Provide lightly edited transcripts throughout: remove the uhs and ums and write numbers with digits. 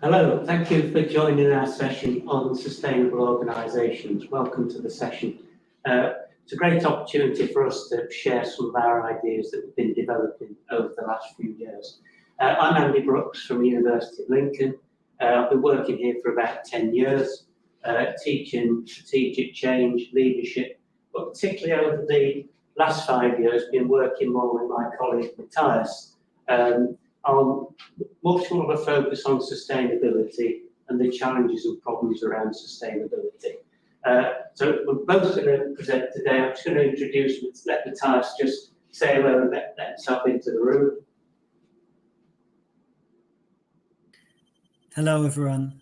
Hello, thank you for joining our session on sustainable organisations. Welcome to the session. It's a great opportunity for us to share some of our ideas that we've been developing over the last few years. I'm Brookes from the University of Lincoln. I've been working here for about 10 years, teaching strategic change, leadership, but particularly over the last 5 years, been working more with my colleague Matthijs on much more of a focus on sustainability and the challenges and problems around sustainability. So we're both going to present today. I'm just going to introduce, let Matthijs just say hello and let himself into the room. Hello everyone,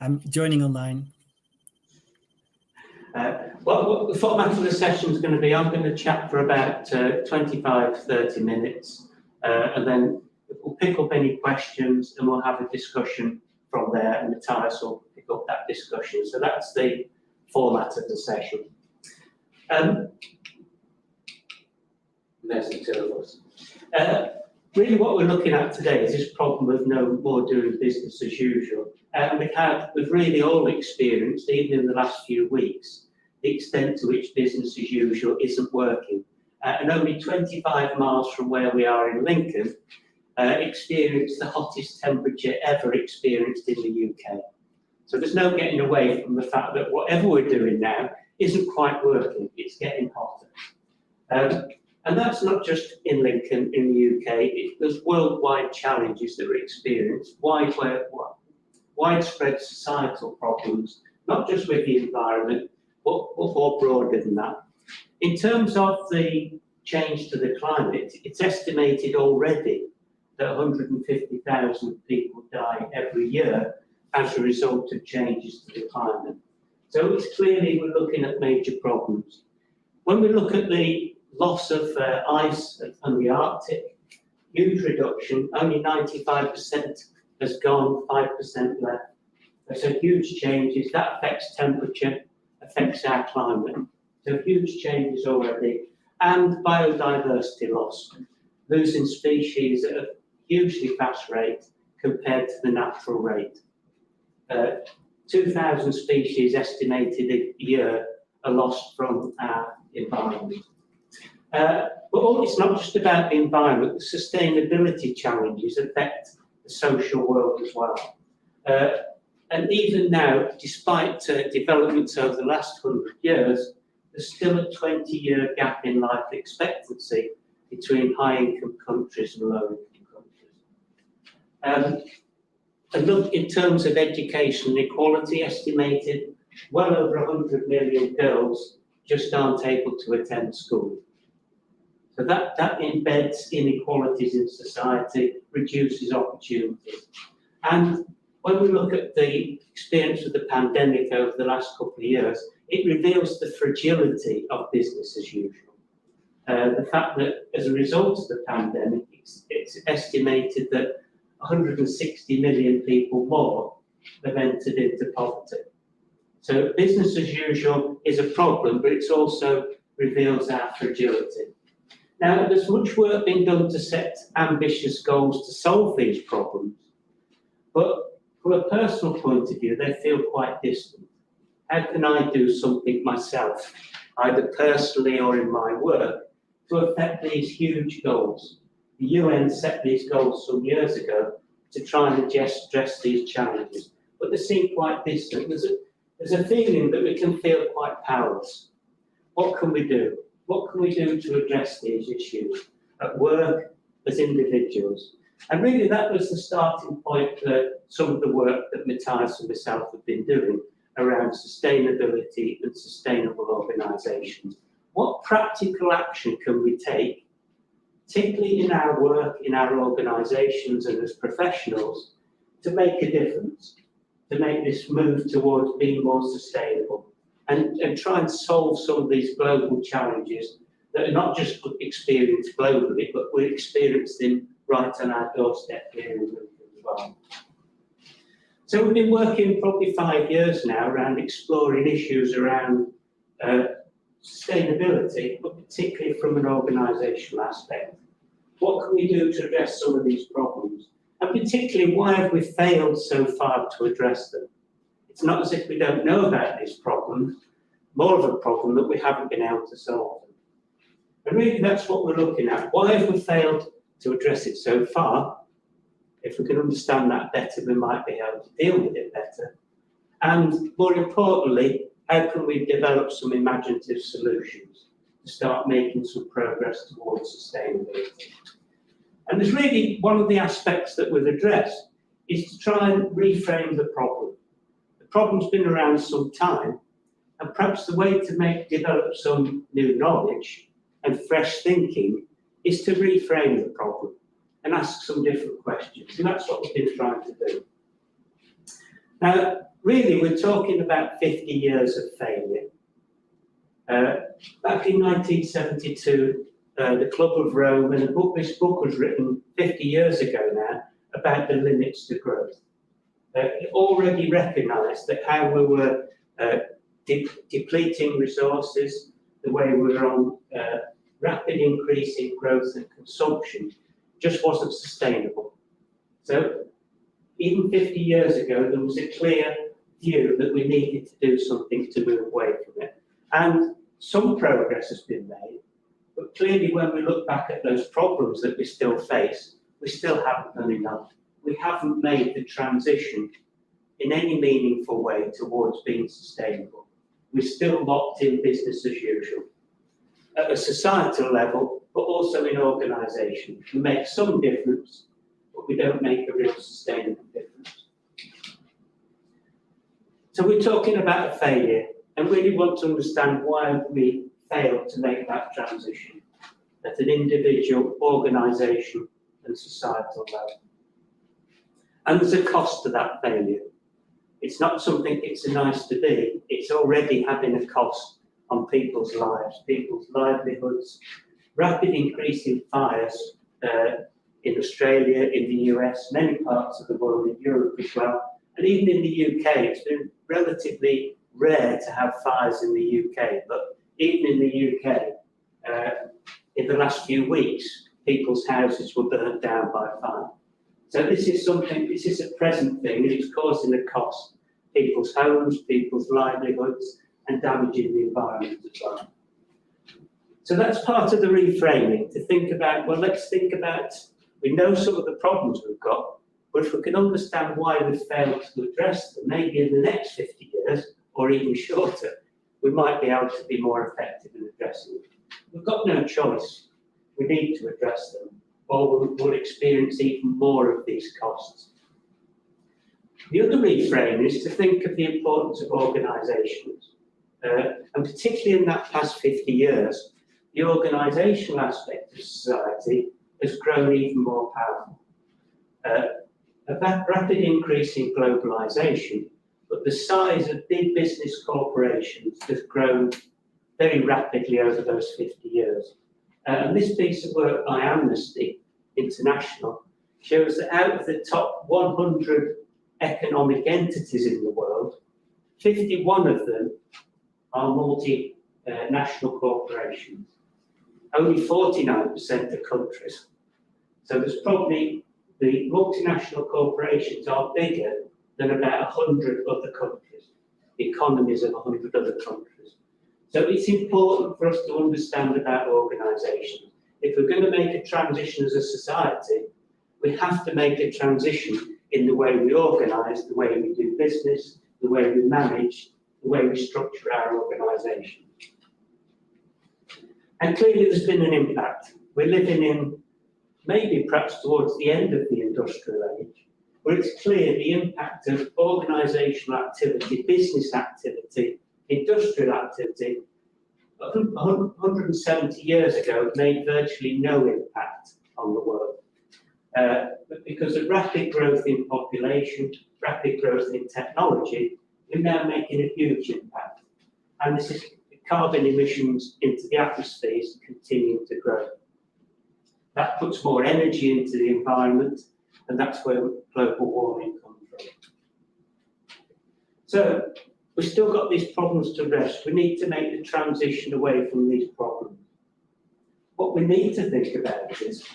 I'm joining online. Well, the format of the session is going to be, I'm going to chat for about 25-30 minutes. And then we'll pick up any questions and we'll have a discussion from there, and Matthijs will pick up that discussion. So that's the format of the session. There's the two of us. Really what we're looking at today is this problem of no more doing business as usual. And we've really all experienced, even in the last few weeks, the extent to which business as usual isn't working. And only 25 miles from where we are in Lincoln, experienced the hottest temperature ever experienced in the UK. So there's no getting away from the fact that whatever we're doing now isn't quite working, it's getting hotter. And that's not just in Lincoln, in the UK, there's worldwide challenges that are experienced, widespread societal problems, not just with the environment, but more broader than that. In terms of the change to the climate, it's estimated already that 150,000 people die every year as a result of changes to the climate. So it's clearly we're looking at major problems. When we look at the loss of ice on the Arctic, huge reduction, only 95% has gone, 5% left. So huge changes, that affects temperature, affects our climate. So huge changes already, and biodiversity loss, losing species at a hugely fast rate compared to the natural rate. 2,000 species estimated a year are lost from our environment. But it's not just about the environment, the sustainability challenges affect the social world as well. And even now, despite developments over the last 100 years, there's still a 20-year gap in life expectancy between high-income countries and low-income countries. And look, in terms of education equality, estimated well over 100 million girls just aren't able to attend school. So that embeds inequalities in society, reduces opportunities. And when we look at the experience of the pandemic over the last couple of years, it reveals the fragility of business as usual. The fact that as a result of the pandemic, it's estimated that 160 million people more have entered into poverty. So business as usual is a problem, but it also reveals our fragility. Now, there's much work being done to set ambitious goals to solve these problems, but from a personal point of view, they feel quite distant. How can I do something myself, either personally or in my work, to affect these huge goals? The UN set these goals some years ago to try and address these challenges, but they seem quite distant. There's a feeling that we can feel quite powerless. What can we do? What can we do to address these issues at work, as individuals? And really that was the starting point for some of the work that Matthijs and myself have been doing around sustainability and sustainable organisations. What practical action can we take, particularly in our work, in our organisations and as professionals, to make a difference, to make this move towards being more sustainable and try and solve some of these global challenges that are not just experienced globally, but we're experiencing right on our doorstep here in Lincoln as well. So we've been working probably 5 years now around exploring issues around sustainability, but particularly from an organisational aspect. What can we do to address some of these problems? And particularly, why have we failed so far to address them? It's not as if we don't know about these problems, more of a problem that we haven't been able to solve them. And really that's what we're looking at. Why have we failed to address it so far? If we can understand that better, we might be able to deal with it better. And more importantly, how can we develop some imaginative solutions to start making some progress towards sustainability? And there's really one of the aspects that we've addressed is to try and reframe the problem. The problem's been around some time, and perhaps the way to develop some new knowledge and fresh thinking is to reframe the problem and ask some different questions. And that's what we've been trying to do. Now, really, we're talking about 50 years of failure. Back in 1972, the Club of Rome, and this book was written 50 years ago now, about the limits to growth. It already recognised that how we were depleting resources, the way we were on rapid increase in growth and consumption, just wasn't sustainable. So even 50 years ago, there was a clear view that we needed to do something to move away from it. And some progress has been made, but clearly when we look back at those problems that we still face, we still haven't done enough. We haven't made the transition in any meaningful way towards being sustainable. We're still locked in business as usual. At a societal level, but also in organisation. We make some difference, but we don't make a real sustainable difference. So we're talking about a failure, and really want to understand why we failed to make that transition at an individual, organisation and societal level. And there's a cost to that failure. It's not something it's a nice to be, it's already having a cost on people's lives, people's livelihoods, rapid increase in fires in Australia, in the US, many parts of the world, in Europe as well, and even in the UK. It's been relatively rare to have fires in the UK, but even in the UK, in the last few weeks, people's houses were burnt down by fire. So this is a present thing, and it's causing a cost. People's homes, people's livelihoods, and damaging the environment as well. So that's part of the reframing, to think about, well, let's think about, we know some of the problems we've got, but if we can understand why we've failed to address them, maybe in the next 50 years, or even shorter, we might be able to be more effective in addressing them. We've got no choice. We need to address them, or we'll experience even more of these costs. The other reframe is to think of the importance of organisations. And particularly in that past 50 years, the organisational aspect of society has grown even more powerful. A rapid increase in globalisation, but the size of big business corporations has grown very rapidly over those 50 years. And this piece of work by Amnesty International shows that out of the top 100 economic entities in the world, 51 of them are multinational corporations. Only 49% are countries. So there's probably, the multinational corporations are bigger than about 100 other countries, the economies of 100 other countries. So it's important for us to understand about organisations. If we're going to make a transition as a society, we have to make a transition in the way we organise, the way we do business, the way we manage, the way we structure our organisation. And clearly there's been an impact. We're living in, maybe perhaps towards the end of the industrial age, where it's clear the impact of organisational activity, business activity, industrial activity, 170 years ago made virtually no impact on the world. But because of rapid growth in population, rapid growth in technology, we're now making a huge impact. And this is carbon emissions into the atmosphere is continuing to grow. That puts more energy into the environment, and that's where global warming comes from. So we've still got these problems to address. We need to make the transition away from these problems. What we need to think about is,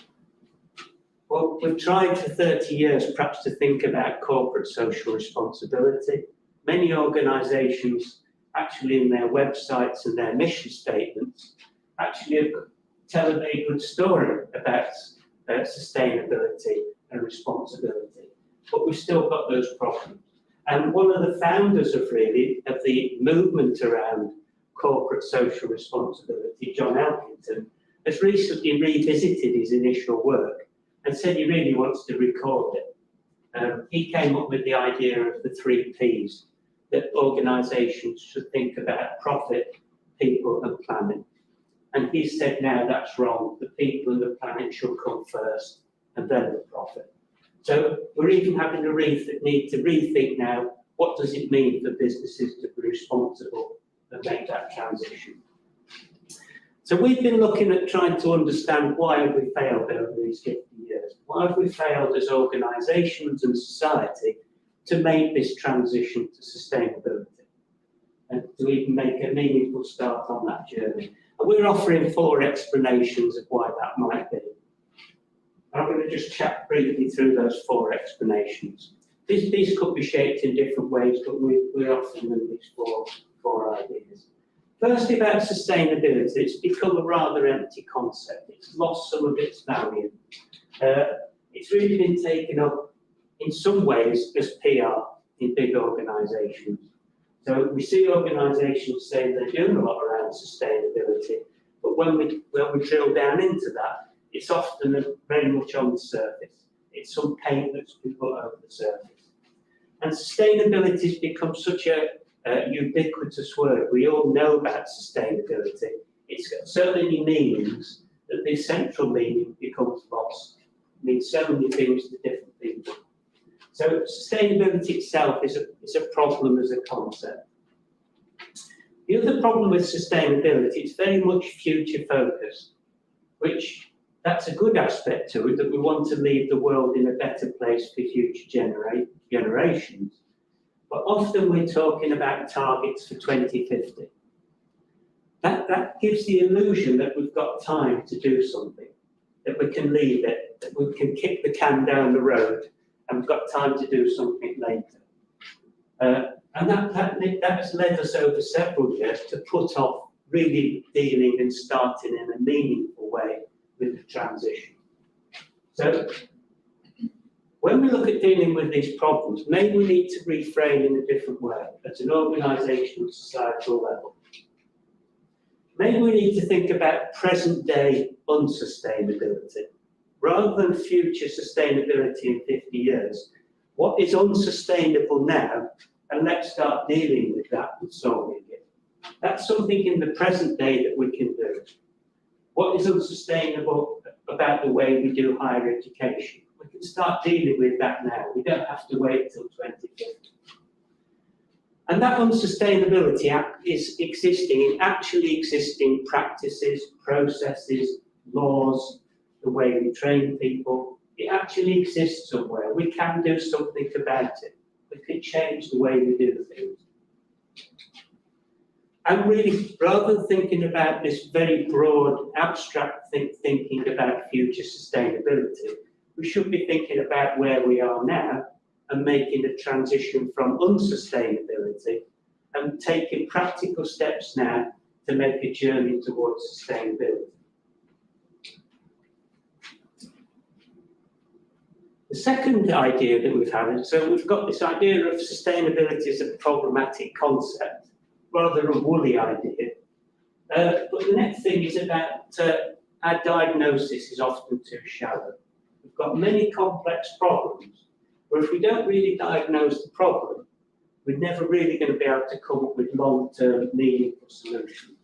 Well, we've tried for 30 years perhaps to think about corporate social responsibility. Many organisations actually in their websites and their mission statements actually tell a very good story about sustainability and responsibility, but we've still got those problems. And one of the founders of the movement around corporate social responsibility, John Elkington, has recently revisited his initial work and said he really wants to record it. He came up with the idea of the 3 Ps, that organisations should think about profit, people and planet. And he said now that's wrong, the people and the planet should come first and then the profit. So we're even having to need to rethink now, what does it mean for businesses to be responsible and make that transition? So we've been looking at trying to understand why have we failed over these 50 years? Why have we failed as organisations and society to make this transition to sustainability and to even make a meaningful start on that journey? And we're offering 4 explanations of why that might be. I'm going to just chat briefly through those 4 explanations. These could be shaped in different ways, but we're offering them these four ideas. Firstly, about sustainability, it's become a rather empty concept. It's lost some of its value. It's really been taken up in some ways as PR in big organisations. So we see organisations saying they're doing a lot around sustainability, but when we drill down into that, it's often very much on the surface. It's some paint that's been put over the surface. And sustainability has become such a ubiquitous word. We all know about sustainability. It's got so many meanings that the central meaning becomes lost. It means so many things to different people. So sustainability itself is a problem as a concept. The other problem with sustainability is very much future focused, which that's a good aspect to it, that we want to leave the world in a better place for future generations. But often we're talking about targets for 2050. That gives the illusion that we've got time to do something, that we can leave it, that we can kick the can down the road, and we've got time to do something later. And that has led us over several years to put off really dealing and starting in a meaningful way with the transition. So when we look at dealing with these problems, maybe we need to reframe in a different way at an organisational, societal level. Maybe we need to think about present day unsustainability. Rather than future sustainability in 50 years, what is unsustainable now, and let's start dealing with that and solving it. That's something in the present day that we can do. What is unsustainable about the way we do higher education? We can start dealing with that now. We don't have to wait till 2050. And that unsustainability is existing in actually existing practices, processes, laws, the way we train people. It actually exists somewhere. We can do something about it. We can change the way we do things. And really, rather than thinking about this very broad, abstract thinking about future sustainability, we should be thinking about where we are now and making a transition from unsustainability and taking practical steps now to make a journey towards sustainability. The second idea that we've had, so we've got this idea of sustainability as a problematic concept, rather a woolly idea. But the next thing is about our diagnosis is often too shallow. We've got many complex problems, but if we don't really diagnose the problem, we're never really going to be able to come up with long-term, meaningful solutions.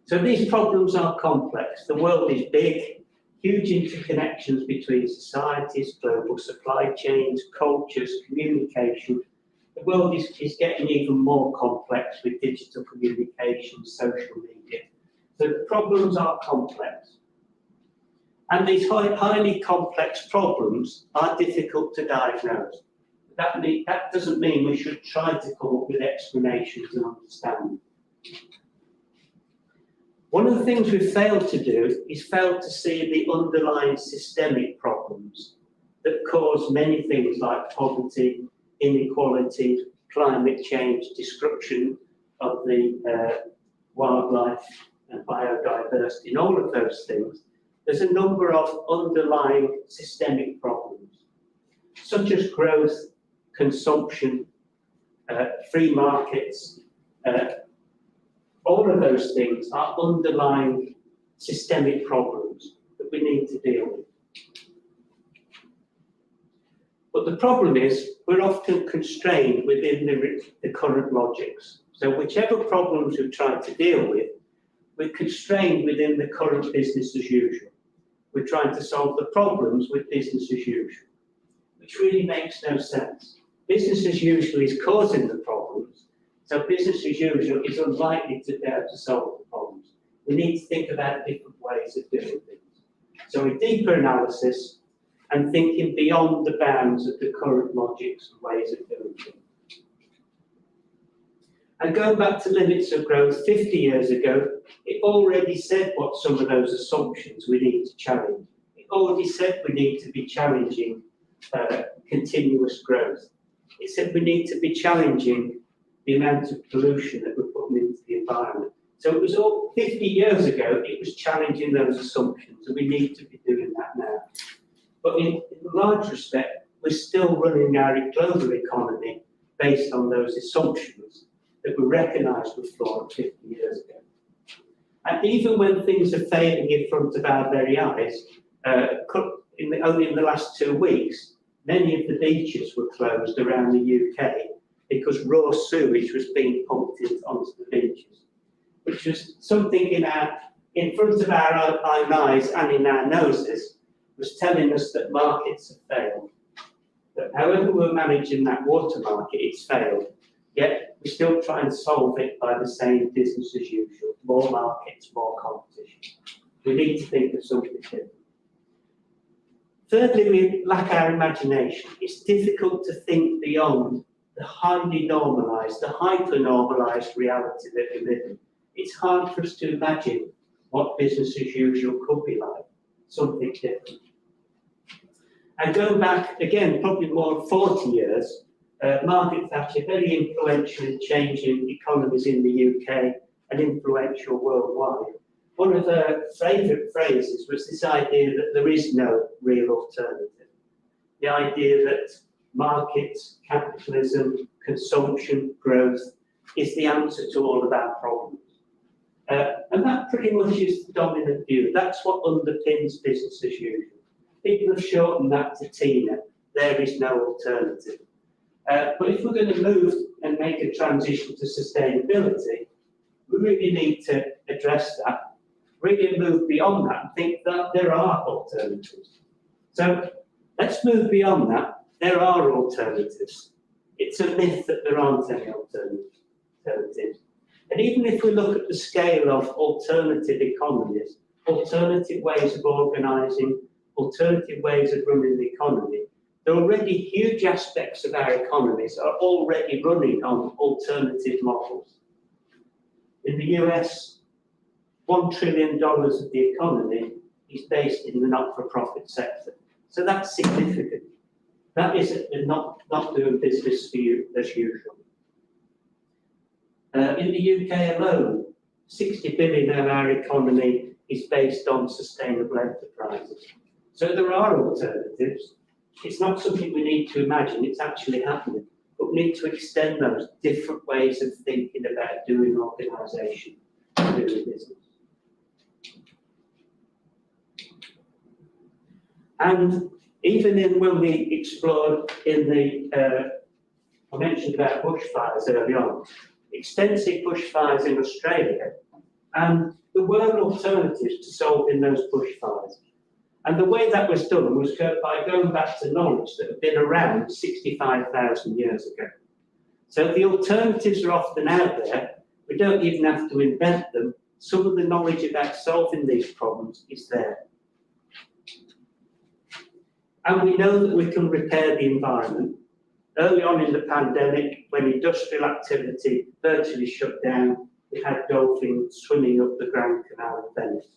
So these problems are complex. The world is big, huge interconnections between societies, global supply chains, cultures, communication. The world is getting even more complex with digital communication, social media. So the problems are complex. And these highly complex problems are difficult to diagnose. That doesn't mean we should try to come up with explanations and understanding. One of the things we've failed to do is failed to see the underlying systemic problems that cause many things like poverty, inequality, climate change, destruction of the wildlife and biodiversity, and all of those things. There's a number of underlying systemic problems, such as growth, consumption, free markets. All of those things are underlying systemic problems that we need to deal with. But the problem is we're often constrained within the current logics. So whichever problems we try to deal with, we're constrained within the current business as usual. We're trying to solve the problems with business as usual, which really makes no sense. Business as usual is causing the problems, so business as usual is unlikely to be able to solve the problems. We need to think about different ways of doing things. So a deeper analysis and thinking beyond the bounds of the current logics and ways of doing things. And going back to limits of growth 50 years ago, it already said what some of those assumptions we need to challenge. It already said we need to be challenging continuous growth. It said we need to be challenging the amount of pollution that we're putting into the environment. So it was all 50 years ago, it was challenging those assumptions, and we need to be doing that now. But in large respect, we're still running our global economy based on those assumptions that were recognised were flawed 50 years ago. And even when things are failing in front of our very eyes, only in the last 2 weeks, many of the beaches were closed around the UK because raw sewage was being pumped onto the beaches, which was something in front of our own eyes and in our noses was telling us that markets have failed. That however we're managing that water market, it's failed. Yet we still try and solve it by the same business as usual, more markets, more competition. We need to think of something different. Thirdly, we lack our imagination. It's difficult to think beyond the highly normalised, the hyper-normalised reality that we live in. It's hard for us to imagine what business as usual could be like, something different. And going back, again, probably more than 40 years, Margaret Thatcher, very influential in changing economies in the UK and influential worldwide. One of her favourite phrases was this idea that there is no real alternative. The idea that markets, capitalism, consumption, growth is the answer to all of our problems. And that pretty much is the dominant view. That's what underpins business as usual. People have shortened that to TINA. There is no alternative. But if we're going to move and make a transition to sustainability, we really need to address that, really move beyond that and think that there are alternatives. So let's move beyond that. There are alternatives. It's a myth that there aren't any alternatives. And even if we look at the scale of alternative economies, alternative ways of organising, alternative ways of running the economy, there are already huge aspects of our economies are already running on alternative models. In the US, $1 trillion of the economy is based in the not-for-profit sector. So that's significant. That is not doing business as usual. In the UK alone, 60 billion of our economy is based on sustainable enterprises. So there are alternatives. It's not something we need to imagine, it's actually happening. But we need to extend those different ways of thinking about doing organisation, doing business. And even when we explored in the, I mentioned about bushfires early on, extensive bushfires in Australia, and there were alternatives to solving those bushfires. And the way that was done was by going back to knowledge that had been around 65,000 years ago. So the alternatives are often out there. We don't even have to invent them. Some of the knowledge about solving these problems is there. And we know that we can repair the environment. Early on in the pandemic, when industrial activity virtually shut down, we had dolphins swimming up the Grand Canal of Venice.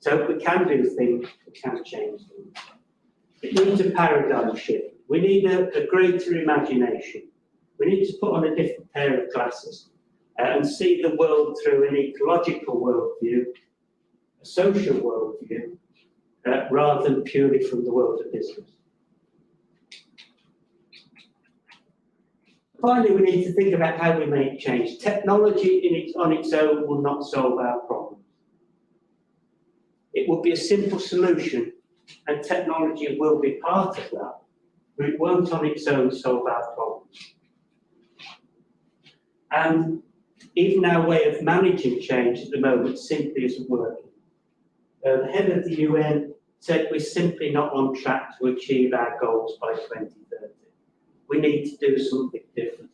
So if we can do things, we can change things. It needs a paradigm shift. We need a greater imagination. We need to put on a different pair of glasses and see the world through an ecological worldview, a social worldview, rather than purely from the world of business. Finally, we need to think about how we make change. Technology on its own will not solve our problems. It will be a simple solution, and technology will be part of that, but it won't on its own solve our problems. And even our way of managing change at the moment simply isn't working. The head of the UN said we're simply not on track to achieve our goals by 2030. We need to do something different.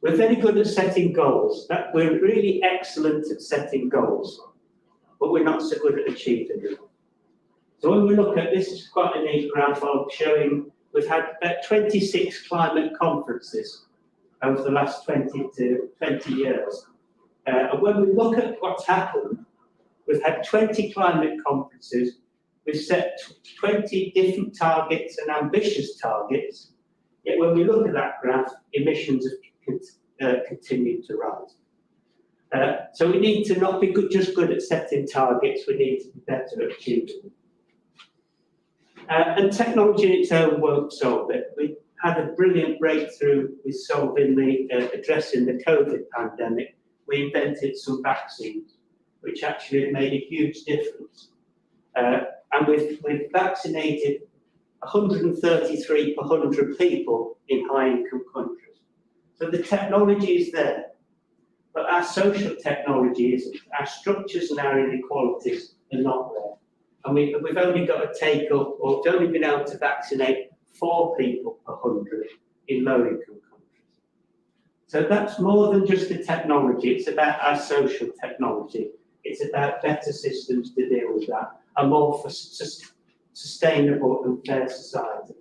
We're very good at setting goals. We're really excellent at setting goals, but we're not so good at achieving them. So when we look at this, is quite a neat graph showing we've had about 26 climate conferences over the last 20 years. And when we look at what's happened, we've had 20 climate conferences, we've set 20 different targets and ambitious targets, yet when we look at that graph, emissions have continued to rise. So we need to not be just good at setting targets, we need to be better at achieving them. And technology in its own won't solve it. We had a brilliant breakthrough with addressing the COVID pandemic. We invented some vaccines, which actually have made a huge difference. And we've vaccinated 133 per 100 people in high-income countries. So the technology is there, but our social technology isn't. Our structures and our inequalities are not there. And we've only got to take up, or we've only been able to vaccinate 4 people per 100 in low-income countries. So that's more than just the technology, it's about our social technology. It's about better systems to deal with that, a more sustainable and fair society.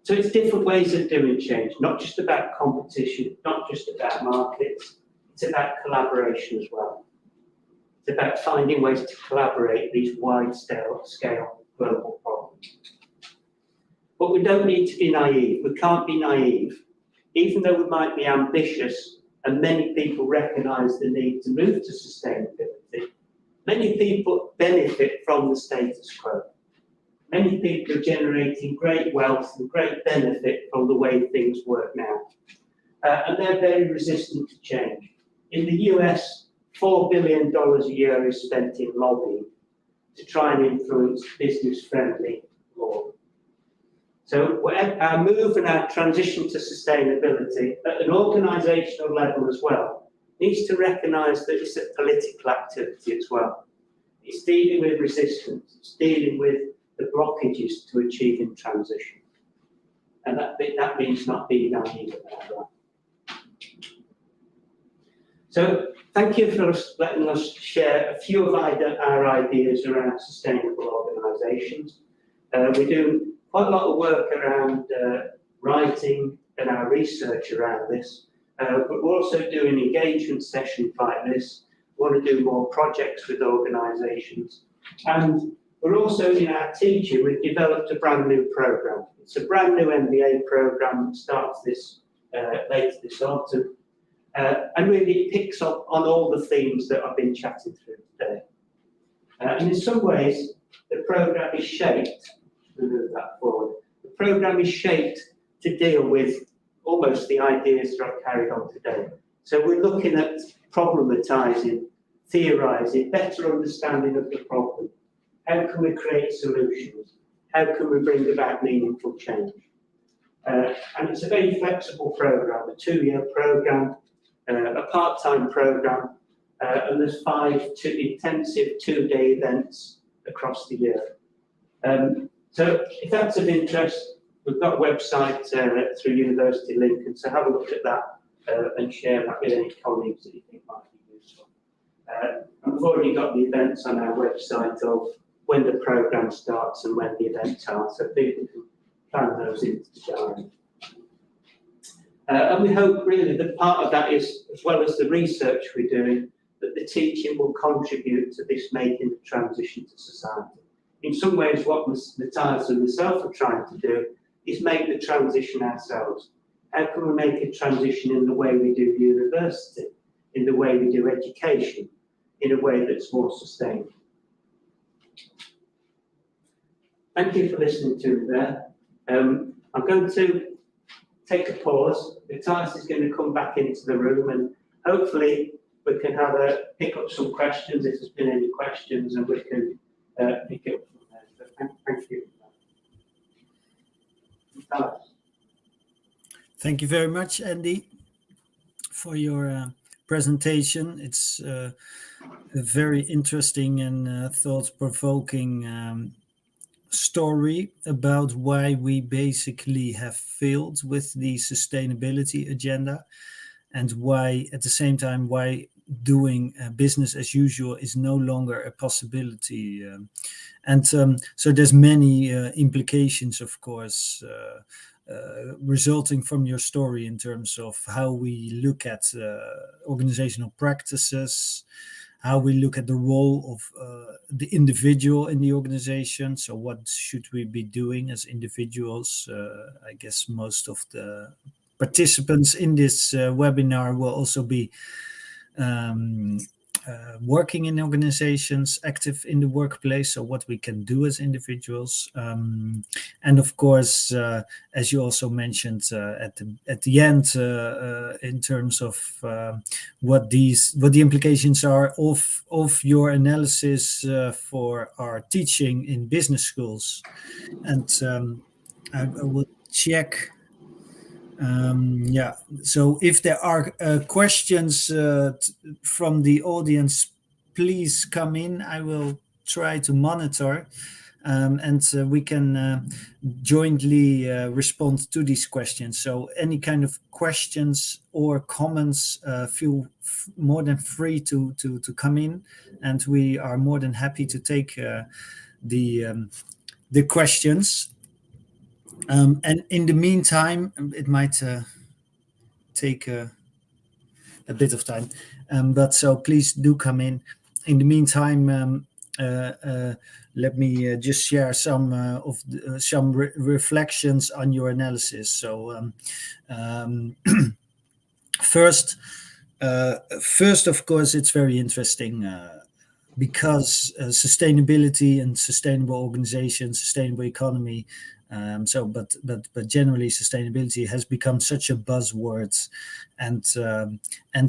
So it's different ways of doing change, not just about competition, not just about markets, it's about collaboration as well. It's about finding ways to collaborate these wide-scale global problems. But we don't need to be naive. We can't be naive. Even though we might be ambitious and many people recognise the need to move to sustainability, many people benefit from the status quo. Many people are generating great wealth and great benefit from the way things work now. And they're very resistant to change. In the US, $4 billion a year is spent in lobbying to try and influence business-friendly law. So our move and our transition to sustainability at an organisational level as well needs to recognise that it's a political activity as well. It's dealing with resistance, it's dealing with the blockages to achieving transition. And that means not being naive about that. So thank you for letting us share a few of our ideas around sustainable organisations. We do quite a lot of work around writing and our research around this, but we're also doing engagement sessions like this. We want to do more projects with organisations. And we're also, in our teaching, we've developed a brand new programme. It's a brand new MBA programme that starts later this autumn. And really picks up on all the themes that I've been chatting through today. And in some ways, the programme is shaped, we'll move that forward, the programme is shaped to deal with almost the ideas that I've carried on today. So we're looking at problematizing, theorising, better understanding of the problem. How can we create solutions? How can we bring about meaningful change? And it's a very flexible programme, a 2-year programme, a part-time programme, and there's 5 intensive 2-day events across the year. So if that's of interest, we've got a website through University Lincoln, so have a look at that and share that with any colleagues that you think might be useful. And we've already got the events on our website of when the programme starts and when the events are, so people can plan those into the diary. And we hope really that part of that is, as well as the research we're doing, that the teaching will contribute to this making the transition to society. In some ways, what Matthijs and myself are trying to do is make the transition ourselves. How can we make a transition in the way we do university, in the way we do education, in a way that's more sustainable? Thank you for listening to me there. I'm going to take a pause. Matthijs is going to come back into the room, and hopefully we can pick up some questions if there's been any questions, and we can pick it up from there. So thank you. Matthijs. Thank you very much, Andy, for your presentation. It's a very interesting and thought-provoking story about why we basically have failed with the sustainability agenda, and why, at the same time, why doing business as usual is no longer a possibility. So there's many implications, of course, resulting from your story in terms of how we look at organizational practices, how we look at the role of the individual in the organization. So what should we be doing as individuals? I guess most of the participants in this webinar will also be working in organizations, active in the workplace, so what we can do as individuals. And of course, as you also mentioned at the end, in terms of what the implications are of your analysis for our teaching in business schools. And I will check. So if there are questions from the audience, please come in. I will try to monitor, and we can jointly respond to these questions. So any kind of questions or comments, feel more than free to come in, and we are more than happy to take the questions. And in the meantime, it might take a bit of time, but so please do come in. In the meantime, let me just share some reflections on your analysis. So first, of course, it's very interesting because sustainability and sustainable organization, sustainable economy. But generally, sustainability has become such a buzzword, and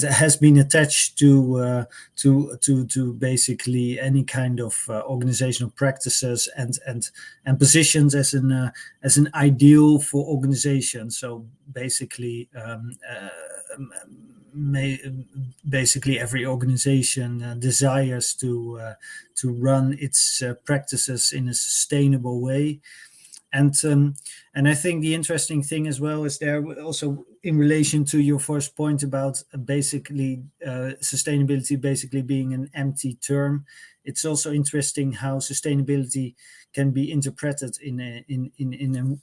has been attached to basically any kind of organizational practices and positions as an ideal for organization. So basically, basically every organization desires to run its practices in a sustainable way. And I think the interesting thing as well is there also in relation to your first point about basically sustainability basically being an empty term. It's also interesting how sustainability can be interpreted in a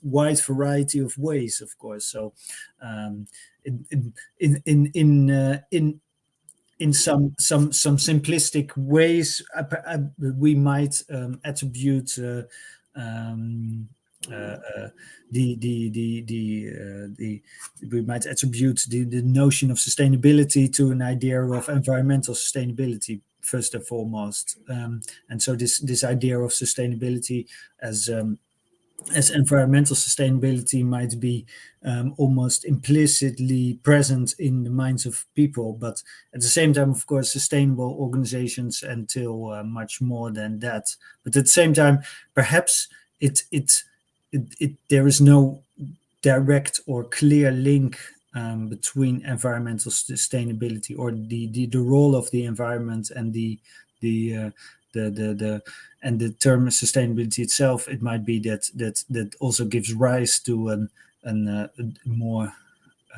wide variety of ways, of course. So in some simplistic ways, we might attribute we might attribute the notion of sustainability to an idea of environmental sustainability first and foremost, and so this idea of sustainability as environmental sustainability might be almost implicitly present in the minds of people, but at the same time, of course, sustainable organizations entail much more than that. But at the same time, perhaps there is no direct or clear link between environmental sustainability or the role of the environment and the term sustainability itself. It might be that also gives rise to a more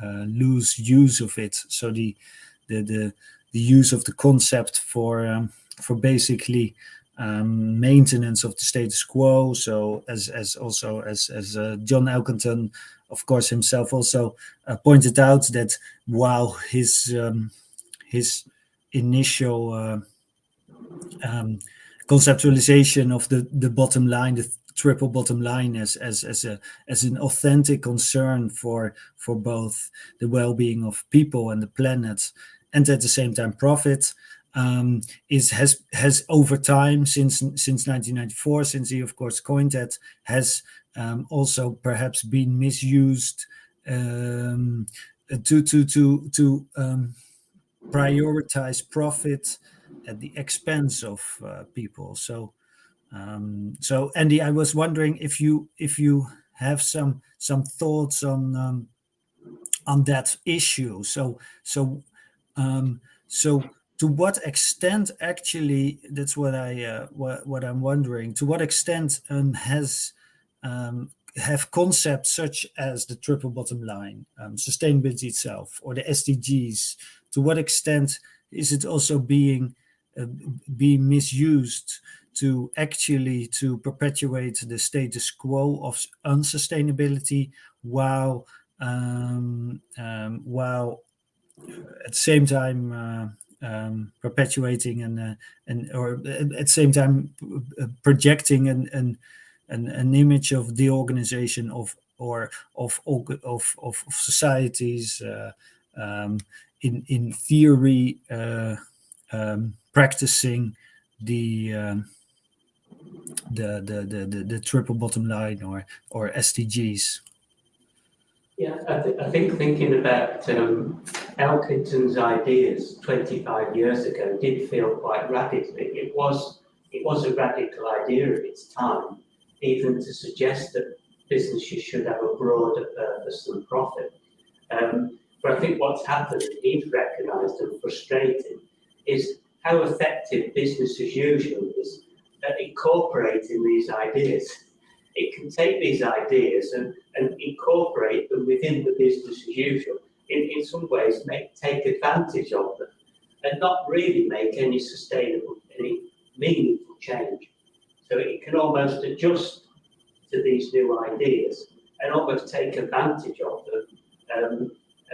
loose use of it. So the use of the concept for basically maintenance of the status quo. So as John Elkington of course, himself also pointed out that while his initial conceptualization of the bottom line, the triple bottom line, as an authentic concern for both the well-being of people and the planet, and at the same time profit, has over time, since 1994, since he of course coined that, has also perhaps been misused to prioritize profit at the expense of people. So Andy, I was wondering if you have some thoughts on that issue. So to what extent, actually, that's what I'm wondering. To what extent have concepts such as the triple bottom line, sustainability itself, or the SDGs, to what extent is it also being misused to perpetuate the status quo of unsustainability, while at the same time perpetuating or at the same time projecting an image of the organization of societies, in theory, practicing the triple bottom line or SDGs. Yeah, I think thinking about Elkington's ideas 25 years ago did feel quite radical. It was a radical idea of its time, even to suggest that businesses should have a broader purpose than profit. But I think what's happened, he's recognised and frustrating, is how effective business as usual is at incorporating these ideas. It can take these ideas and incorporate them within the business as usual. In some ways, take advantage of them and not really make any meaningful change. So it can almost adjust to these new ideas and almost take advantage of them,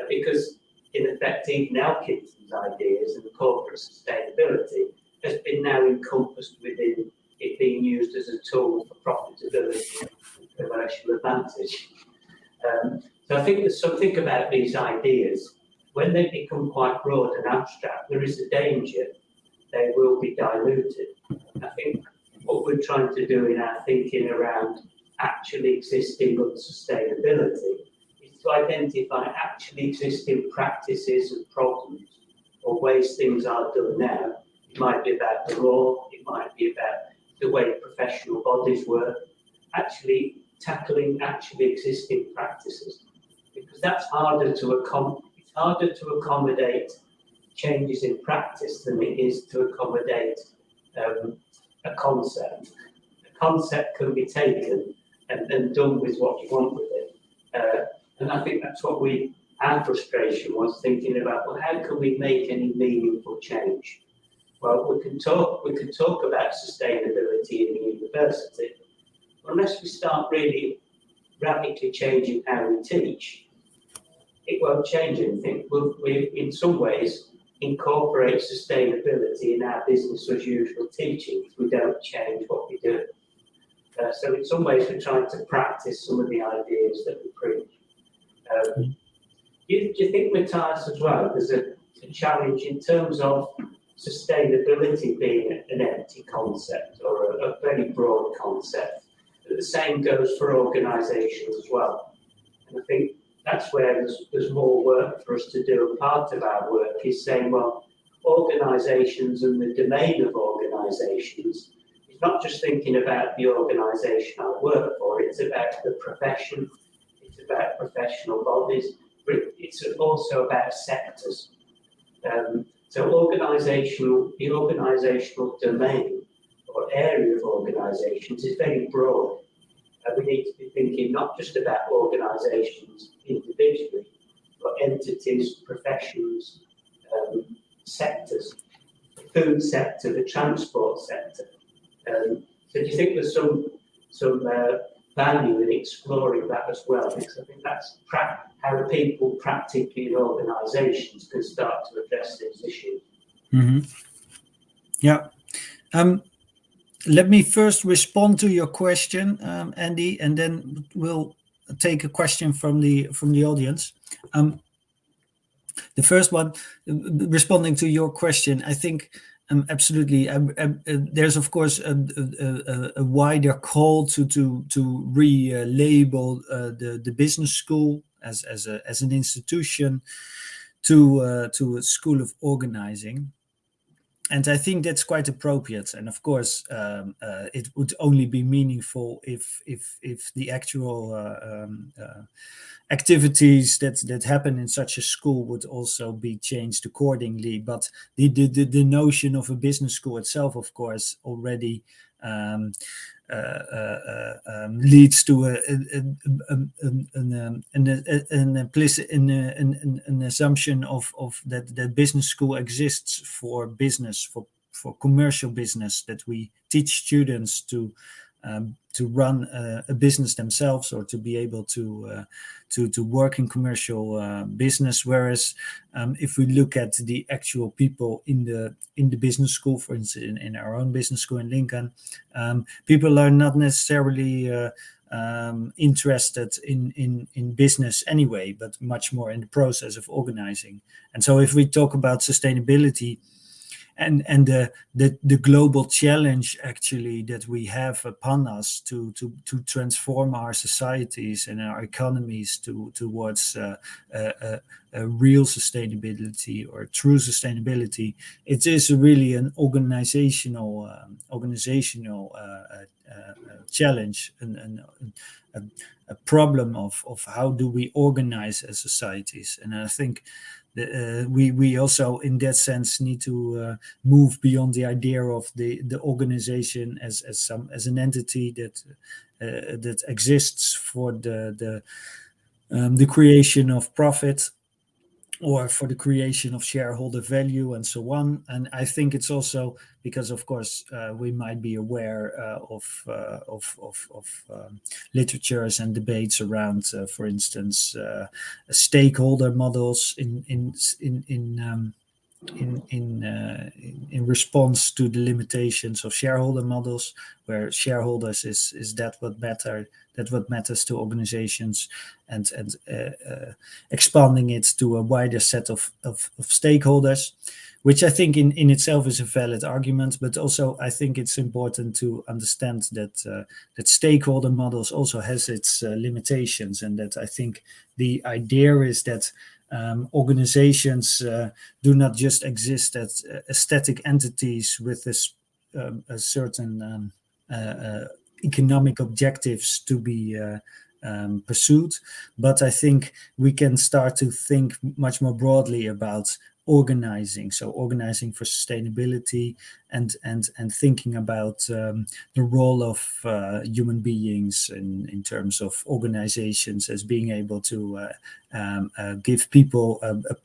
because in effect, even Elkington's ideas and corporate sustainability has been now encompassed within it being used as a tool for profitability and commercial advantage. So I think there's something about these ideas, when they become quite broad and abstract, there is a danger they will be diluted. I think what we're trying to do in our thinking around actually existing unsustainability is to identify actually existing practices and problems or ways things are done now. It might be about the law, it might be about the way professional bodies work, actually tackling actually existing practices, because that's harder to accommodate changes in practice than it is to accommodate a concept. A concept can be taken and done with what you want with it. And I think that's what our frustration was, thinking about, well, how can we make any meaningful change? Well, we can talk about sustainability in the university. Unless we start really radically changing how we teach, it won't change anything. We in some ways, incorporate sustainability in our business as usual teaching. We don't change what we do. So in some ways, we're trying to practice some of the ideas that we preach. Do you think, Matthijs, as well, there's a challenge in terms of sustainability being an empty concept or a very broad concept? But the same goes for organisations as well. And I think that's where there's more work for us to do. And part of our work is saying, well, organisations and the domain of organisations is not just thinking about the organisation I work for, it's about the profession, it's about professional bodies, but it's also about sectors. So the organisational domain or area of organisations is very broad. We need to be thinking not just about organisations individually, but entities, professions, sectors, the food sector, the transport sector. So do you think there's some value in exploring that as well, because I think that's how the people practically in organisations can start to address these issues. Mm-hmm. Yeah. Let me first respond to your question, Andy, and then we'll take a question from the audience. The first one, responding to your question, I think absolutely. There's of course a wider call to relabel the business school as an institution to a school of organizing. And I think that's quite appropriate. And of course, it would only be meaningful if the actual activities that happen in such a school would also be changed accordingly. But the notion of a business school itself, of course, already leads to an implicit an assumption of that business school exists for business, for commercial business, that we teach students to run a business themselves, or to be able to work in commercial business. Whereas if we look at the actual people in the business school, for instance, in our own business school in Lincoln, people are not necessarily interested in business anyway, but much more in the process of organizing. And so if we talk about sustainability and the global challenge actually that we have upon us to transform our societies and our economies towards a real sustainability or true sustainability, it is really an organizational challenge and a problem of how do we organize as societies. And I think we also, in that sense, need to move beyond the idea of the organization as an entity that exists for the creation of profit, or for the creation of shareholder value, and so on. And I think it's also because, of course, we might be aware of literatures and debates around, for instance, stakeholder models in response to the limitations of shareholder models, where shareholders is that what matters to organizations, and expanding it to a wider set of stakeholders, which I think in itself is a valid argument. But also I think it's important to understand that stakeholder models also has its limitations, and that I think the idea is that organizations do not just exist as static entities with a certain economic objectives to be pursued, but I think we can start to think much more broadly about organizing. So organizing for sustainability, and thinking about the role of human beings in terms of organizations as being able to give people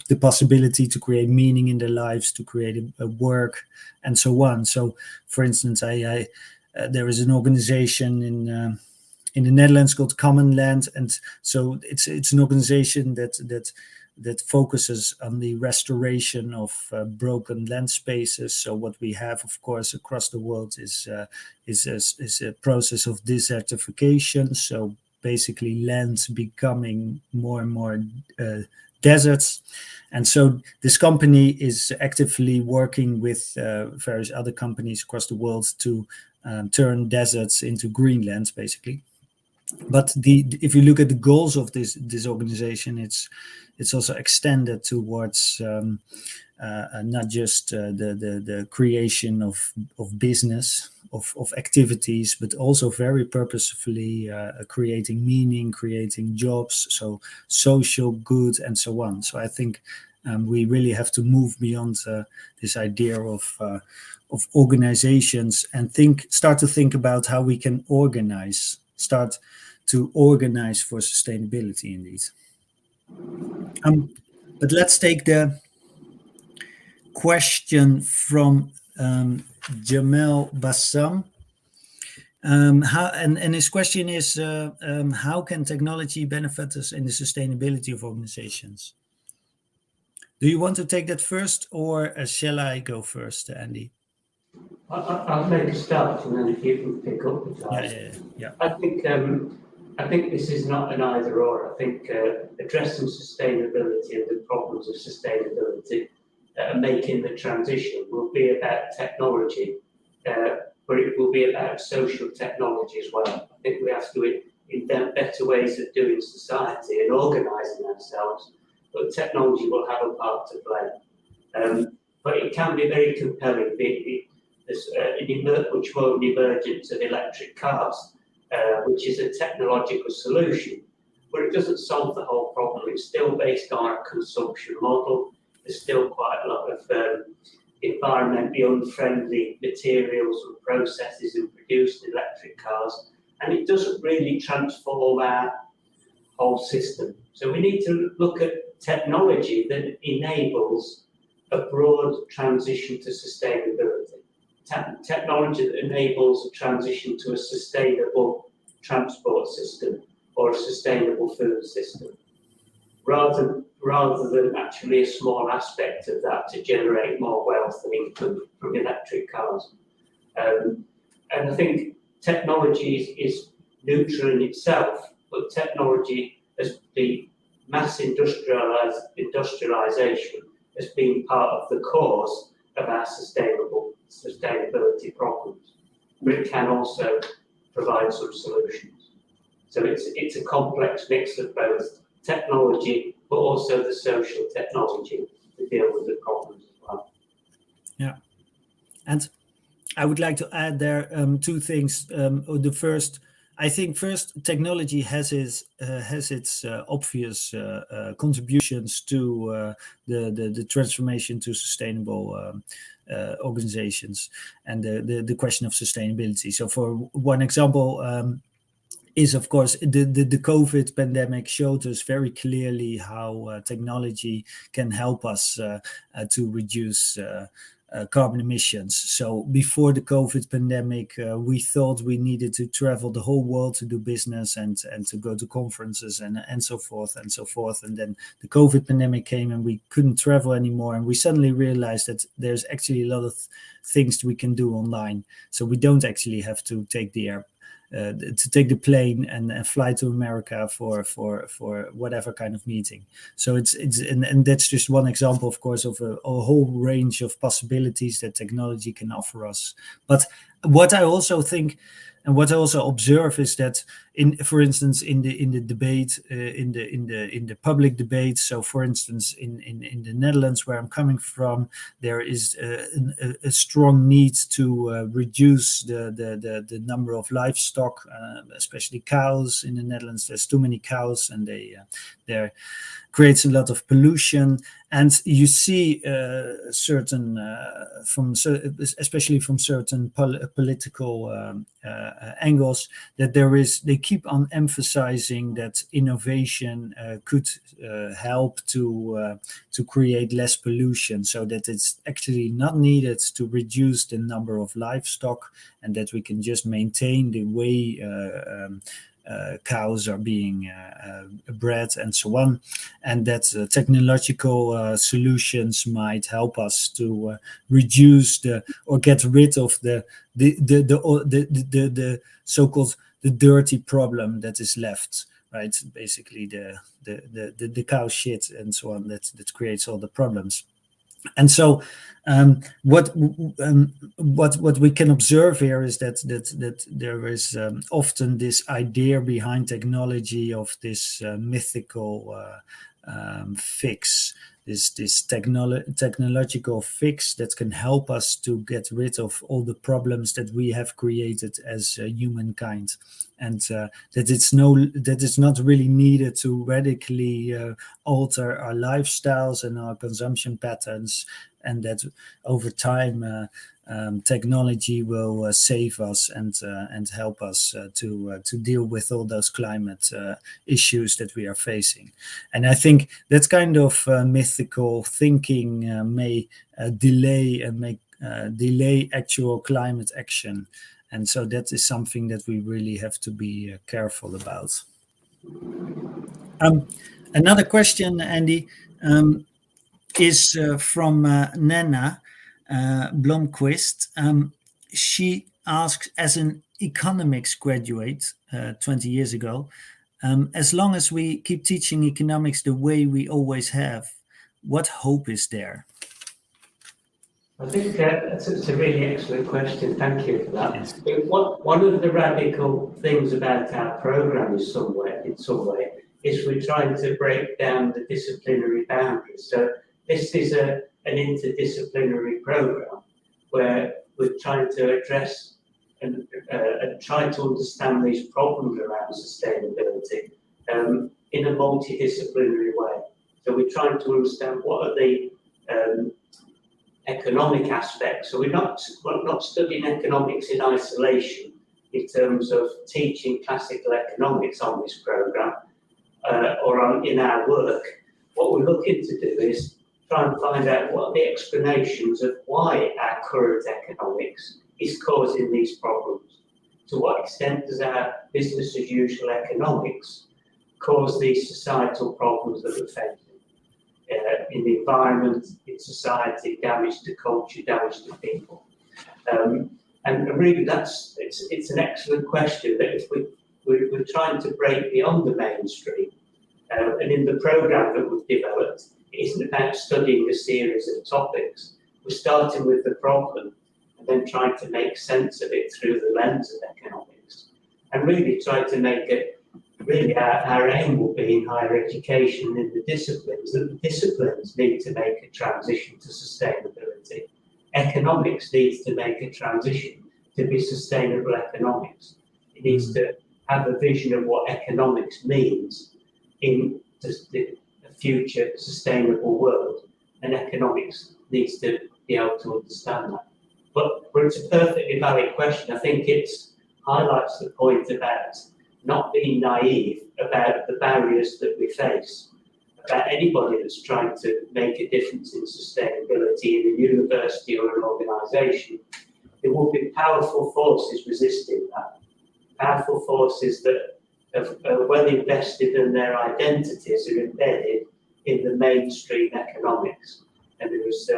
the possibility to create meaning in their lives, to create a work, and so on. So, for instance, there is an organization in the Netherlands called Common Land, and so it's an organization that focuses on the restoration of broken land spaces. So what we have, of course, across the world is a process of desertification. So basically, lands becoming more and more deserts. And so this company is actively working with various other companies across the world to turn deserts into green lands, basically. But if you look at the goals of this organization, it's also extended towards not just the creation of business, of activities, but also very purposefully creating meaning, creating jobs, so social good, and so on. So I think we really have to move beyond this idea of organizations and start to think about how we can start to organize for sustainability, indeed. But let's take the question from Jamel Bassam. And his question is, how can technology benefit us in the sustainability of organizations? Do you want to take that first, or shall I go first, Andy? I'll make a start, and then if you can pick up the time. Yeah. I think this is not an either or. I think addressing sustainability and the problems of sustainability, making the transition, will be about technology, but it will be about social technology as well. I think we have to invent better ways of doing society and organising ourselves, but technology will have a part to play. But it can be very compelling. There's much more an emergence of electric cars, which is a technological solution, but it doesn't solve the whole problem. It's still based on a consumption model. There's still quite a lot of environmentally unfriendly materials and processes in producing electric cars, and it doesn't really transform our whole system. So we need to look at technology that enables a broad transition to sustainability. Technology that enables a transition to a sustainable transport system or a sustainable food system, rather than actually a small aspect of that to generate more wealth and income from electric cars. And I think technology is neutral in itself, but technology, as the mass industrialization, has been part of the cause of our sustainability problems, but it can also provide some solutions. So it's a complex mix of both technology, but also the social technology to deal with the problems as well. Yeah, and I would like to add there two things. The first, I think, technology has its obvious contributions to the transformation to sustainable organizations and the question of sustainability. So, for one example, is of course the COVID pandemic showed us very clearly how technology can help us to reduce carbon emissions. So before the COVID pandemic, we thought we needed to travel the whole world to do business and to go to conferences and so forth and so forth. And then the COVID pandemic came and we couldn't travel anymore. And we suddenly realized that there's actually a lot of things we can do online. So we don't actually have to take the plane and fly to America for whatever kind of meeting. So and that's just one example, of course, of a whole range of possibilities that technology can offer us. But what I also think and what I also observe is that, for instance, in the debate, in the public debate. So, for instance, in the Netherlands, where I'm coming from, there is a strong need to reduce the number of livestock, especially cows. In the Netherlands, there's too many cows, and they creates a lot of pollution. And you see especially from certain political angles, that they keep on emphasizing that innovation could help to create less pollution, so that it's actually not needed to reduce the number of livestock, and that we can just maintain the way cows are being bred and so on, and that technological solutions might help us to reduce or get rid of the so-called the dirty problem that is left, right? Basically the cow shit and so on that creates all the problems. And so what we can observe here is that there is often this idea behind technology of this mythical fix, this technological fix that can help us to get rid of all the problems that we have created as humankind, and that it's not really needed to radically alter our lifestyles and our consumption patterns, and that over time technology will save us and help us to deal with all those climate issues that we are facing. And I think that kind of mythical thinking may delay actual climate action. And so that is something that we really have to be careful about. Another question, Andy, is from Nana Blomqvist. She asks, as an economics graduate 20 years ago, as long as we keep teaching economics the way we always have, what hope is there? I think that's a really excellent question. Thank you for that. Yes. One of the radical things about our programme in some way, is we're trying to break down the disciplinary boundaries. So this is an interdisciplinary programme where we're trying to address and try to understand these problems around sustainability in a multidisciplinary way. So we're trying to understand what are the economic aspects. So we're not studying economics in isolation in terms of teaching classical economics on this programme or in our work. What we're looking to do is try and find out what are the explanations of why our current economics is causing these problems. To what extent does our business as usual economics cause these societal problems that we're facing? In the environment, in society, damage to culture, damage to people. And really it's an excellent question that if we're trying to break beyond the mainstream. And in the programme that we've developed, it isn't about studying a series of topics. We're starting with the problem and then trying to make sense of it through the lens of economics. And really try to make it, our aim will be in higher education in the disciplines, that the disciplines need to make a transition to sustainability. Economics needs to make a transition to be sustainable economics. It needs to have a vision of what economics means in the future sustainable world, and economics needs to be able to understand that. But it's a perfectly valid question. I think it highlights the point about not being naive about the barriers that we face, about anybody that's trying to make a difference in sustainability in a university or an organisation. There will be powerful forces resisting that, powerful forces that are well invested and their identities are embedded in the mainstream economics. And there's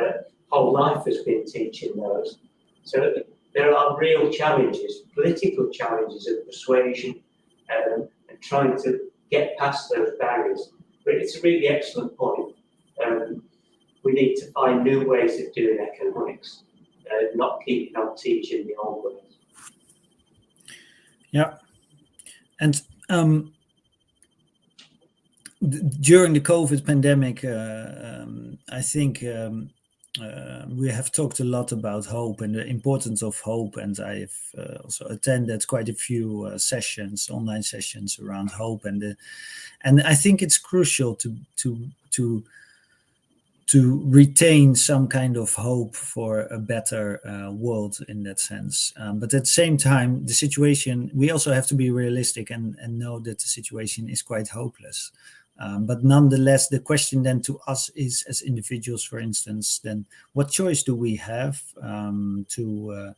whole life has been teaching those. So there are real challenges, political challenges of persuasion, and trying to get past those barriers. But it's a really excellent point. We need to find new ways of doing economics, not keeping on teaching the old ways. Yeah. And during the COVID pandemic, I think we have talked a lot about hope and the importance of hope, and I've also attended quite a few sessions, online sessions around hope, and I think it's crucial to retain some kind of hope for a better world in that sense. But at the same time, the situation, we also have to be realistic and know that the situation is quite hopeless. But nonetheless, the question then to us is, as individuals, for instance, then what choice do we have to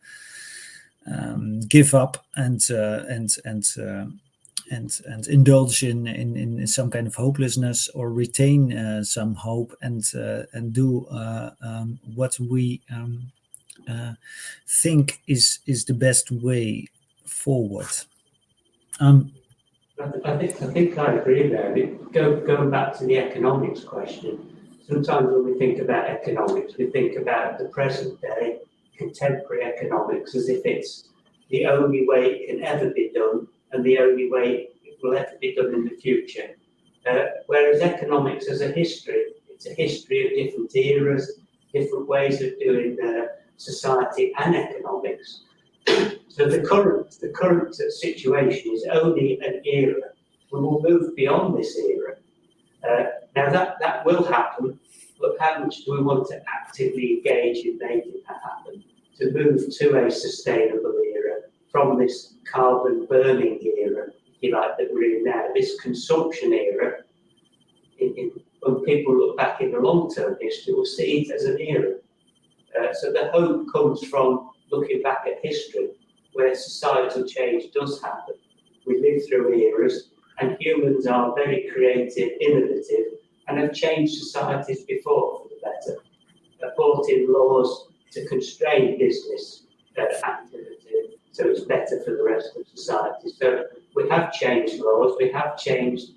give up and indulge in some kind of hopelessness, or retain some hope and do what we think is the best way forward. I think I agree there. Going back to the economics question, sometimes when we think about economics, we think about the present day, contemporary economics, as if it's the only way it can ever be done and the only way it will ever be done in the future. Whereas economics as a history, it's a history of different eras, different ways of doing society and economics. So the current situation is only an era. We will move beyond this era. Now that will happen, but how much do we want to actively engage in making that happen? To move to a sustainable era from this carbon burning era, if you like, that we're in now, this consumption era. When people look back in the long-term history, we'll see it as an era. So the hope comes from looking back at history where societal change does happen. We live through eras, and humans are very creative, innovative, and have changed societies before for the better. Brought in laws to constrain business activity, so it's better for the rest of society. So we have changed laws, we have changed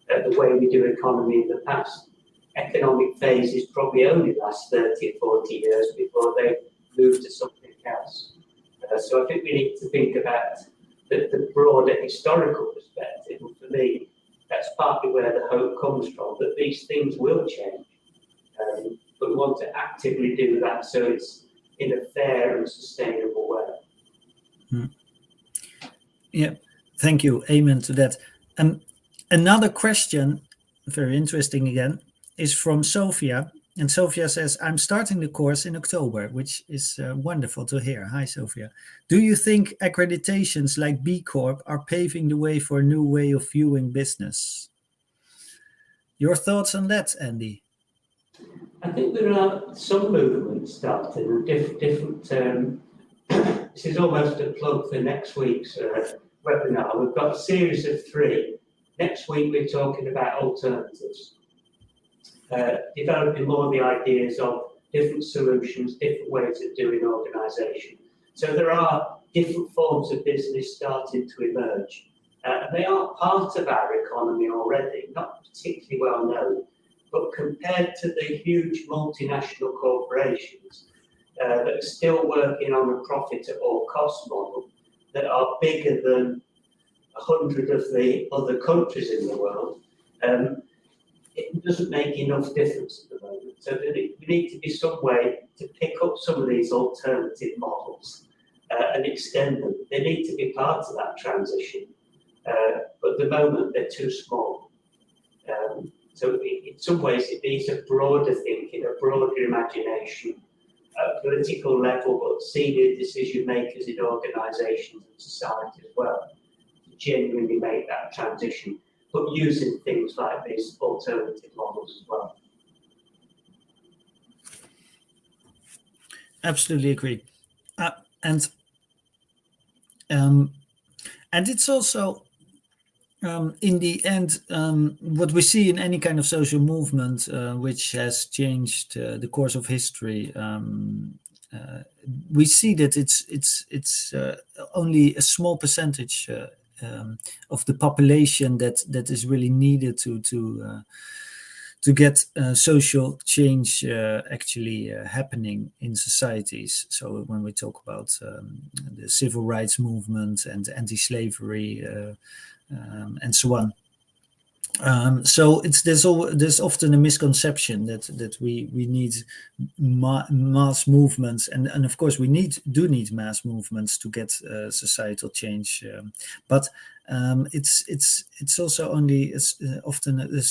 the way we do economy in the past. Economic phases probably only last 30 or 40 years before they move to something else. So I think we need to think about the broader historical perspective. And for me, that's partly where the hope comes from, that these things will change. But we want to actively do that so it's in a fair and sustainable way. Yeah, thank you. Amen to that. Another question, very interesting again, is from Sophia. And Sophia says, I'm starting the course in October, which is wonderful to hear. Hi, Sophia. Do you think accreditations like B Corp are paving the way for a new way of viewing business? Your thoughts on that, Andy? I think there are some movements starting and different. This is almost a plug for next week's webinar. We've got a series of 3. Next week, we're talking about alternatives. Developing more of the ideas of different solutions, different ways of doing organisation. So there are different forms of business starting to emerge. They are part of our economy already, not particularly well known, but compared to the huge multinational corporations that are still working on a profit at all cost model, that are bigger than 100 of the other countries in the world, it doesn't make enough difference at the moment. So there need to be some way to pick up some of these alternative models and extend them. They need to be part of that transition, but at the moment they're too small. So in some ways it needs a broader thinking, a broader imagination, at political level, but senior decision makers in organisations and society as well, to genuinely make that transition, but using things like these alternative models as well. Absolutely agree. And it's also, in the end, what we see in any kind of social movement which has changed the course of history, we see that it's only a small percentage of the population that is really needed to get social change actually happening in societies. So when we talk about the civil rights movement and anti-slavery and so on. So there's often a misconception that we need mass movements, and of course we do need mass movements to get societal change, but it's also only often a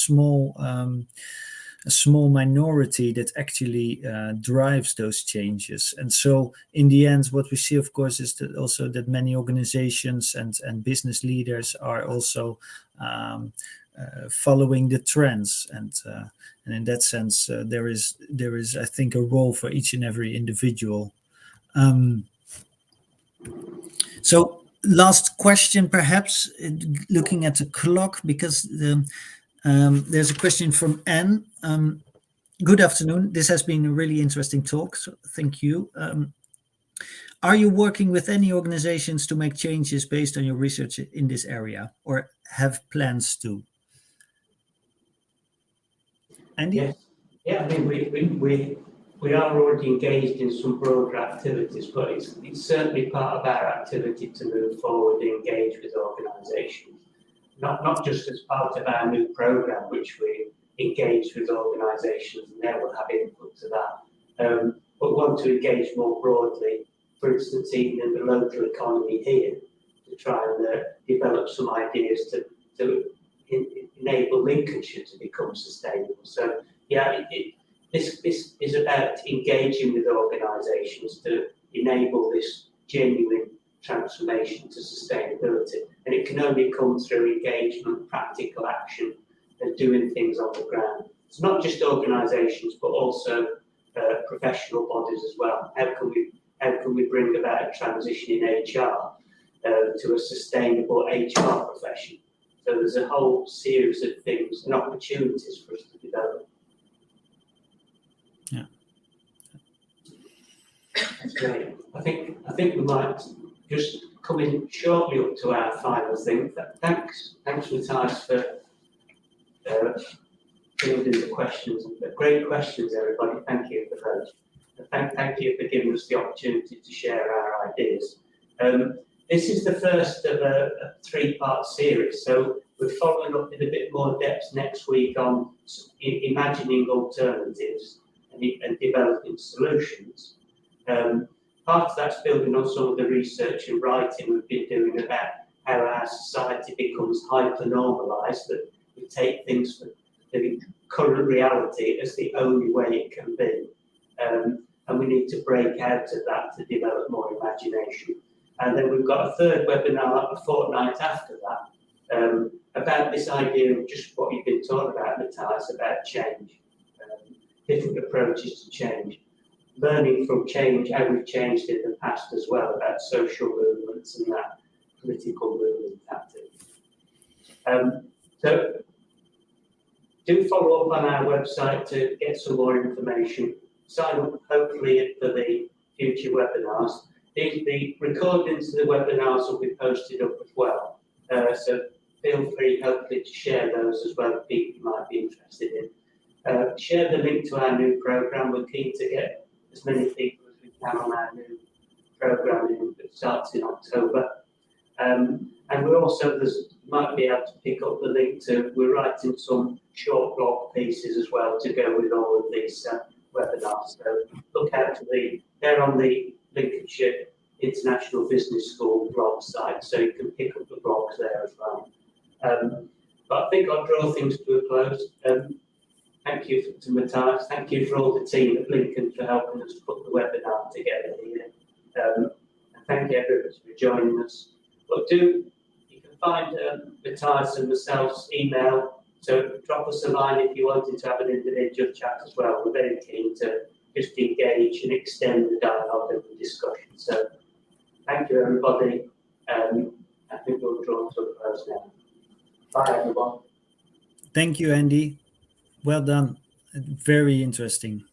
small minority that actually drives those changes. And so in the end, what we see, of course, is that also that many organizations and business leaders are also following the trends, and in that sense, there is, I think, a role for each and every individual. So, last question, perhaps, looking at the clock, because there's a question from Anne. Good afternoon. This has been a really interesting talk, so thank you. Are you working with any organizations to make changes based on your research in this area, or have plans to? Andy? Yes. Yeah, I mean, we are already engaged in some broader activities, but it's certainly part of our activity to move forward and engage with organisations, not just as part of our new programme, which we engage with organisations and they will have input to that, but want to engage more broadly, for instance, even in the local economy here, to try and develop some ideas to enable Lincolnshire to become sustainable. So yeah, this is about engaging with organisations to enable this genuine transformation to sustainability, and it can only come through engagement, practical action, and doing things on the ground. It's not just organisations, but also professional bodies as well. How can we how can we bring about a transition in HR to a sustainable HR profession. So there's a whole series of things and opportunities for us to develop. Yeah. That's great. I think we might just come in shortly up to our final thing. Thanks, Matthijs, for fielding the questions. Great questions, everybody. Thank you for those. Thank you for giving us the opportunity to share our ideas. This is the first of a three-part series, so we're following up in a bit more depth next week on imagining alternatives and developing solutions. Part of that's building on some of the research and writing we've been doing about how our society becomes hyper-normalised, that we take things for the current reality as the only way it can be. And we need to break out of that to develop more imagination. And then we've got a third webinar a fortnight after that about this idea of just what you've been talking about, Matthijs, about change, different approaches to change, learning from change, how we've changed in the past as well, about social movements and that political movement tactic. So do follow up on our website to get some more information. Sign up hopefully for the future webinars. The recordings of the webinars will be posted up as well. So feel free hopefully to share those as well if people might be interested in. Share the link to our new programme. We're keen to get as many people as we can on our new programme that starts in October. And we're also, might be able to pick up the link to, we're writing some short blog pieces as well to go with all of these webinars. So look out for they're on the Lincolnshire International Business School blog site, so you can pick up the blogs there as well. But I think I'll draw things to a close. Thank you to Matthijs. Thank you for all the team at Lincoln for helping us put the webinar together here. And thank you everybody for joining us. But you can find Matthijs and myself's email, so drop us a line if you wanted to have an individual chat as well. We're very keen to just engage and extend the dialogue and the discussion. So thank you everybody. I think we'll draw to a close now. Bye everyone. Thank you, Andy. Well done. Very interesting.